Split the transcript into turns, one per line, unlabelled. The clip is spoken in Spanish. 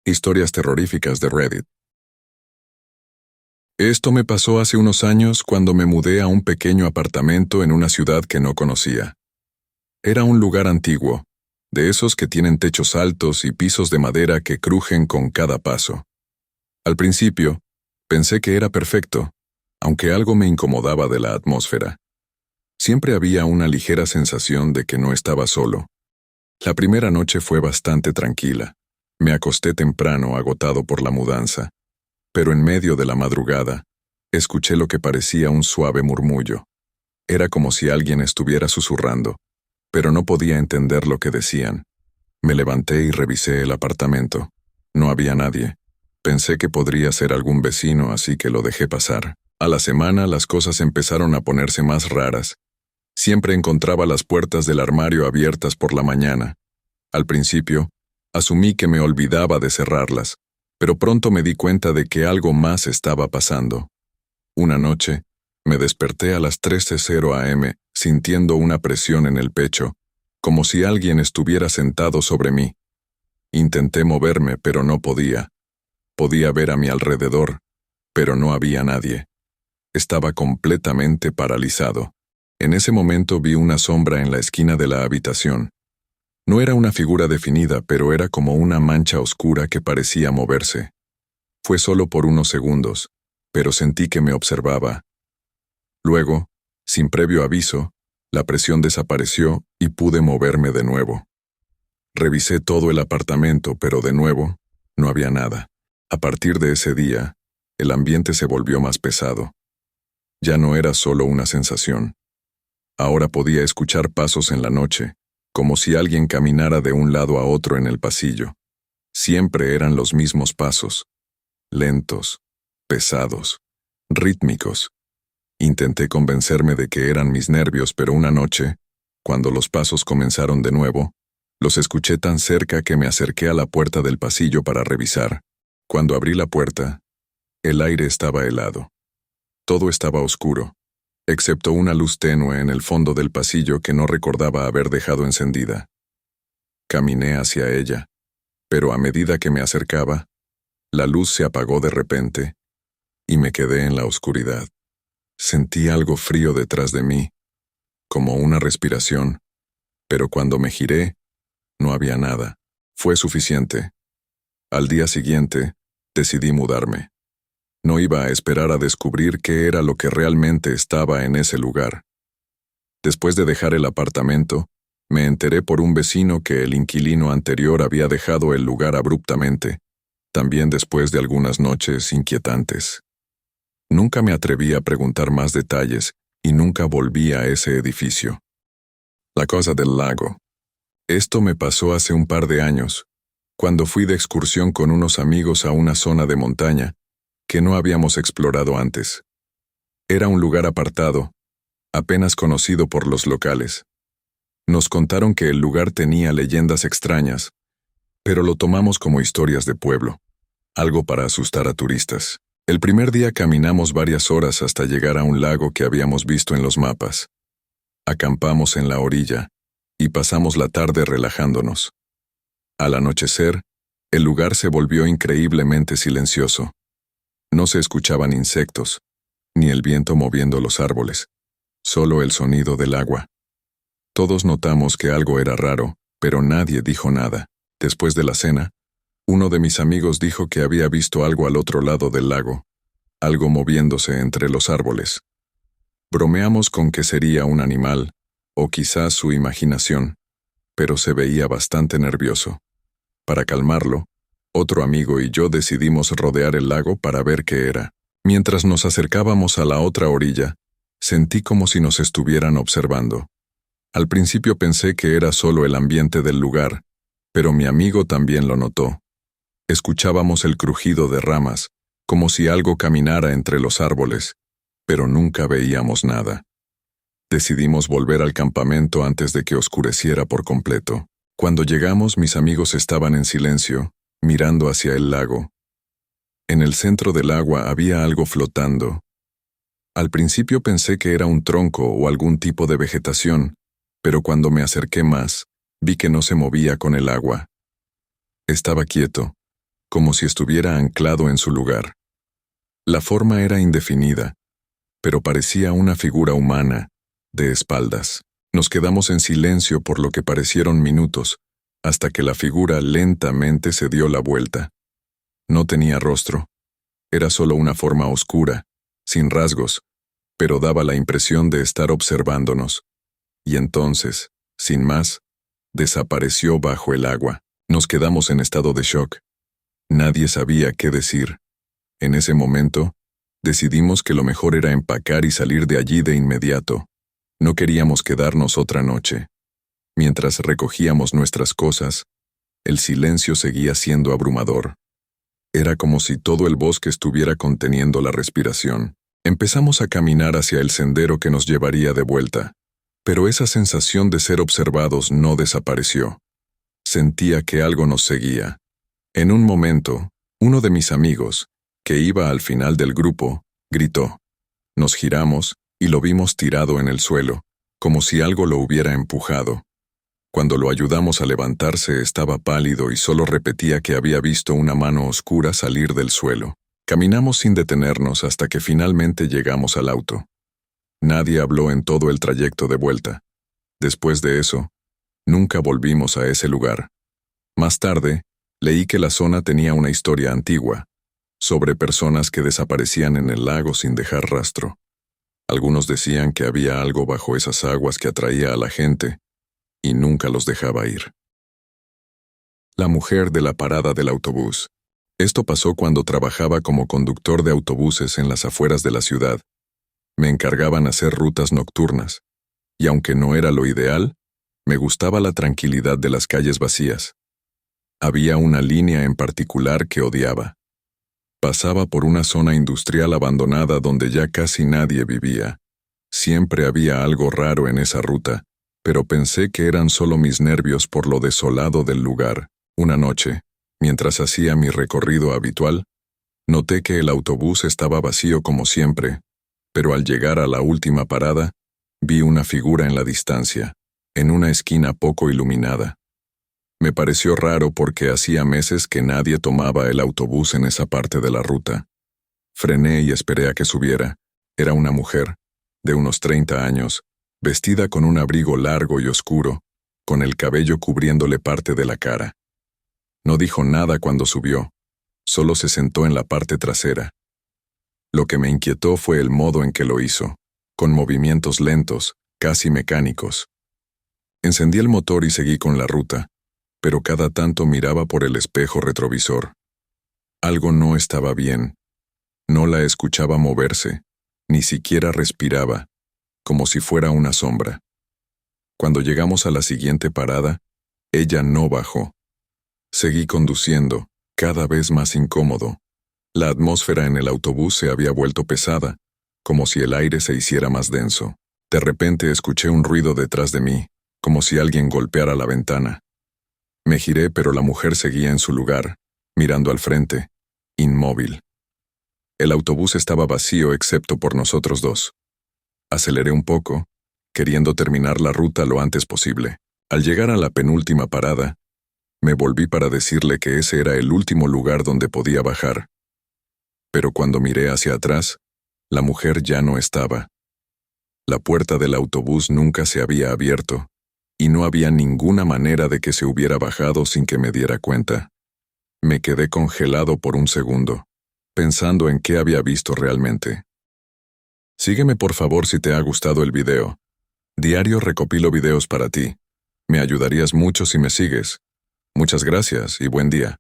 Historias terroríficas de Reddit. Esto me pasó hace unos años cuando me mudé a un pequeño apartamento en una ciudad que no conocía. Era un lugar antiguo, de esos que tienen techos altos y pisos de madera que crujen con cada paso. Al principio, pensé que era perfecto, aunque algo me incomodaba de la atmósfera. Siempre había una ligera sensación de que no estaba solo. La primera noche fue bastante tranquila. Me acosté temprano, agotado por la mudanza. Pero en medio de la madrugada, escuché lo que parecía un suave murmullo. Era como si alguien estuviera susurrando, pero no podía entender lo que decían. Me levanté y revisé el apartamento. No había nadie. Pensé que podría ser algún vecino, así que lo dejé pasar. A la semana las cosas empezaron a ponerse más raras. Siempre encontraba las puertas del armario abiertas por la mañana. Al principio, asumí que me olvidaba de cerrarlas, pero pronto me di cuenta de que algo más estaba pasando. Una noche, me desperté a las 13:00 am, sintiendo una presión en el pecho, como si alguien estuviera sentado sobre mí. Intenté moverme, pero no podía. Podía ver a mi alrededor, pero no había nadie. Estaba completamente paralizado. En ese momento vi una sombra en la esquina de la habitación. No era una figura definida, pero era como una mancha oscura que parecía moverse. Fue solo por unos segundos, pero sentí que me observaba. Luego, sin previo aviso, la presión desapareció y pude moverme de nuevo. Revisé todo el apartamento, pero de nuevo, no había nada. A partir de ese día, el ambiente se volvió más pesado. Ya no era solo una sensación. Ahora podía escuchar pasos en la noche, como si alguien caminara de un lado a otro en el pasillo. Siempre eran los mismos pasos, lentos, pesados, rítmicos. Intenté convencerme de que eran mis nervios, pero una noche, cuando los pasos comenzaron de nuevo, los escuché tan cerca que me acerqué a la puerta del pasillo para revisar. Cuando abrí la puerta, el aire estaba helado. Todo estaba oscuro, excepto una luz tenue en el fondo del pasillo que no recordaba haber dejado encendida. Caminé hacia ella, pero a medida que me acercaba, la luz se apagó de repente y me quedé en la oscuridad. Sentí algo frío detrás de mí, como una respiración, pero cuando me giré, no había nada. Fue suficiente. Al día siguiente, decidí mudarme. No iba a esperar a descubrir qué era lo que realmente estaba en ese lugar. Después de dejar el apartamento, me enteré por un vecino que el inquilino anterior había dejado el lugar abruptamente, también después de algunas noches inquietantes. Nunca me atreví a preguntar más detalles y nunca volví a ese edificio. La cosa del lago. Esto me pasó hace un par de años, cuando fui de excursión con unos amigos a una zona de montaña que no habíamos explorado antes. Era un lugar apartado, apenas conocido por los locales. Nos contaron que el lugar tenía leyendas extrañas, pero lo tomamos como historias de pueblo, algo para asustar a turistas. El primer día caminamos varias horas hasta llegar a un lago que habíamos visto en los mapas. Acampamos en la orilla y pasamos la tarde relajándonos. Al anochecer, el lugar se volvió increíblemente silencioso. No se escuchaban insectos, ni el viento moviendo los árboles, solo el sonido del agua. Todos notamos que algo era raro, pero nadie dijo nada. Después de la cena, uno de mis amigos dijo que había visto algo al otro lado del lago, algo moviéndose entre los árboles. Bromeamos con que sería un animal, o quizás su imaginación, pero se veía bastante nervioso. Para calmarlo, otro amigo y yo decidimos rodear el lago para ver qué era. Mientras nos acercábamos a la otra orilla, sentí como si nos estuvieran observando. Al principio pensé que era solo el ambiente del lugar, pero mi amigo también lo notó. Escuchábamos el crujido de ramas, como si algo caminara entre los árboles, pero nunca veíamos nada. Decidimos volver al campamento antes de que oscureciera por completo. Cuando llegamos, mis amigos estaban en silencio, mirando hacia el lago. En el centro del agua había algo flotando. Al principio pensé que era un tronco o algún tipo de vegetación, pero cuando me acerqué más, vi que no se movía con el agua. Estaba quieto, como si estuviera anclado en su lugar. La forma era indefinida, pero parecía una figura humana, de espaldas. Nos quedamos en silencio por lo que parecieron minutos, hasta que la figura lentamente se dio la vuelta. No tenía rostro. Era solo una forma oscura, sin rasgos, pero daba la impresión de estar observándonos. Y entonces, sin más, desapareció bajo el agua. Nos quedamos en estado de shock. Nadie sabía qué decir. En ese momento, decidimos que lo mejor era empacar y salir de allí de inmediato. No queríamos quedarnos otra noche. Mientras recogíamos nuestras cosas, el silencio seguía siendo abrumador. Era como si todo el bosque estuviera conteniendo la respiración. Empezamos a caminar hacia el sendero que nos llevaría de vuelta, pero esa sensación de ser observados no desapareció. Sentía que algo nos seguía. En un momento, uno de mis amigos, que iba al final del grupo, gritó. Nos giramos y lo vimos tirado en el suelo, como si algo lo hubiera empujado. Cuando lo ayudamos a levantarse estaba pálido y solo repetía que había visto una mano oscura salir del suelo. Caminamos sin detenernos hasta que finalmente llegamos al auto. Nadie habló en todo el trayecto de vuelta. Después de eso, nunca volvimos a ese lugar. Más tarde, leí que la zona tenía una historia antigua, sobre personas que desaparecían en el lago sin dejar rastro. Algunos decían que había algo bajo esas aguas que atraía a la gente, y nunca los dejaba ir. La mujer de la parada del autobús. Esto pasó cuando trabajaba como conductor de autobuses en las afueras de la ciudad. Me encargaban hacer rutas nocturnas, y aunque no era lo ideal, me gustaba la tranquilidad de las calles vacías. Había una línea en particular que odiaba. Pasaba por una zona industrial abandonada donde ya casi nadie vivía. Siempre había algo raro en esa ruta, pero pensé que eran solo mis nervios por lo desolado del lugar. Una noche, mientras hacía mi recorrido habitual, noté que el autobús estaba vacío como siempre, pero al llegar a la última parada, vi una figura en la distancia, en una esquina poco iluminada. Me pareció raro porque hacía meses que nadie tomaba el autobús en esa parte de la ruta. Frené y esperé a que subiera. Era una mujer, de unos 30 años, vestida con un abrigo largo y oscuro, con el cabello cubriéndole parte de la cara. No dijo nada cuando subió, solo se sentó en la parte trasera. Lo que me inquietó fue el modo en que lo hizo, con movimientos lentos, casi mecánicos. Encendí el motor y seguí con la ruta, pero cada tanto miraba por el espejo retrovisor. Algo no estaba bien. No la escuchaba moverse, ni siquiera respiraba, como si fuera una sombra. Cuando llegamos a la siguiente parada, ella no bajó. Seguí conduciendo, cada vez más incómodo. La atmósfera en el autobús se había vuelto pesada, como si el aire se hiciera más denso. De repente escuché un ruido detrás de mí, como si alguien golpeara la ventana. Me giré, pero la mujer seguía en su lugar, mirando al frente, inmóvil. El autobús estaba vacío excepto por nosotros dos. Aceleré un poco, queriendo terminar la ruta lo antes posible. Al llegar a la penúltima parada, me volví para decirle que ese era el último lugar donde podía bajar. Pero cuando miré hacia atrás, la mujer ya no estaba. La puerta del autobús nunca se había abierto, y no había ninguna manera de que se hubiera bajado sin que me diera cuenta. Me quedé congelado por un segundo, pensando en qué había visto realmente. Sígueme por favor si te ha gustado el video. Diario recopilo videos para ti. Me ayudarías mucho si me sigues. Muchas gracias y buen día.